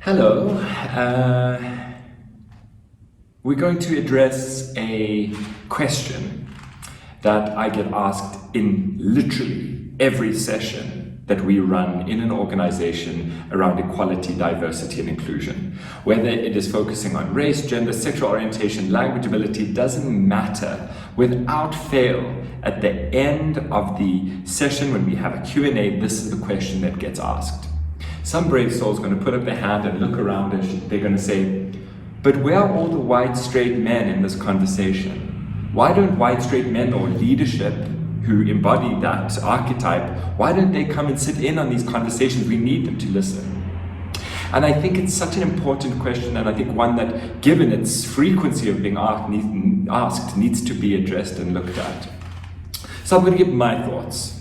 Hello. We're going to address a question that I get asked in literally every session that we run in an organization around equality, diversity, and inclusion. Whether it is focusing on race, gender, sexual orientation, language ability, doesn't matter. Without fail, at the end of the session when we have a Q&A, this is the question that gets asked. Some brave soul is going to put up their hand and look around and they're going to say, but where are all the white straight men in this conversation? Why don't white straight men or leadership who embody that archetype, why don't they come and sit in on these conversations? We need them to listen. And I think it's such an important question, and I think one that, given its frequency of being asked, needs to be addressed and looked at. So I'm going to give my thoughts.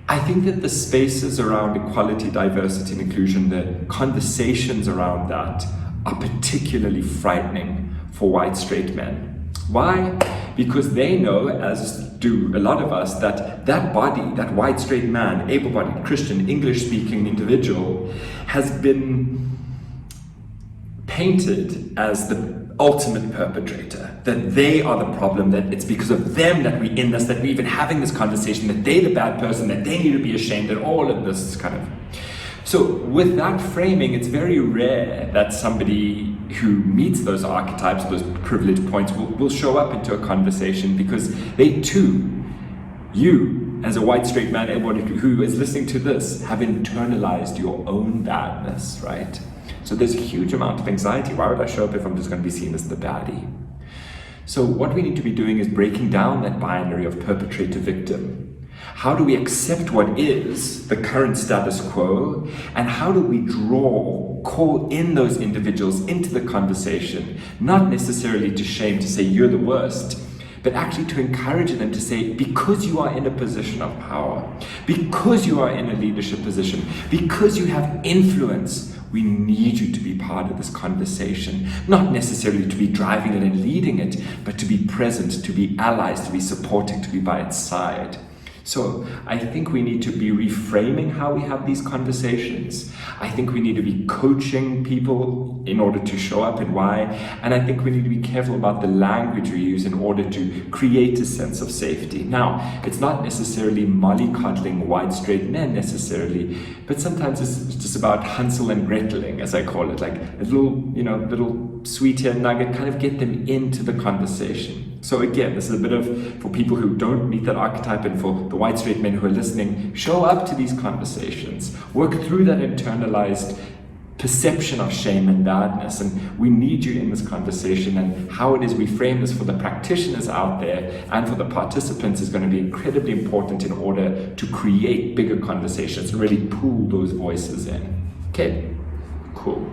I think that the spaces around equality, diversity, and inclusion, the conversations around that are particularly frightening for white straight men. Why? Because they know, as do a lot of us, that that body, that white straight man, able-bodied, Christian, English-speaking individual, has been painted as the ultimate perpetrator, that they are the problem, that it's because of them that we're in this, that we're even having this conversation, that they're the bad person, that they need to be ashamed, that all of this kind of. So with that framing, it's very rare that somebody who meets those archetypes, those privileged points, will show up into a conversation, because they too, you as a white straight man, everybody who is listening to this, have internalized your own badness, right? So there's a huge amount of anxiety. Why would I show up if I'm just going to be seen as the baddie? So what we need to be doing is breaking down that binary of perpetrator-victim. How do we accept what is the current status quo, and how do we call in those individuals into the conversation, not necessarily to shame, to say you're the worst, but actually to encourage them to say, because you are in a position of power, because you are in a leadership position, because you have influence, we need you to be part of this conversation, not necessarily to be driving it and leading it, but to be present, to be allies, to be supporting, to be by its side. So I think we need to be reframing how we have these conversations. I think we need to be coaching people in order to show up and why. And I think we need to be careful about the language we use in order to create a sense of safety. Now, it's not necessarily mollycoddling white straight men necessarily, but sometimes it's just about Hansel and Greteling, as I call it, like a little sweeter nugget, kind of get them into the conversation. So again, this is a bit of, for people who don't meet that archetype, and for the white straight men who are listening, show up to these conversations, work through that internalized perception of shame and badness, and we need you in this conversation. And how it is we frame this for the practitioners out there and for the participants is going to be incredibly important in order to create bigger conversations and really pull those voices in. Okay, cool.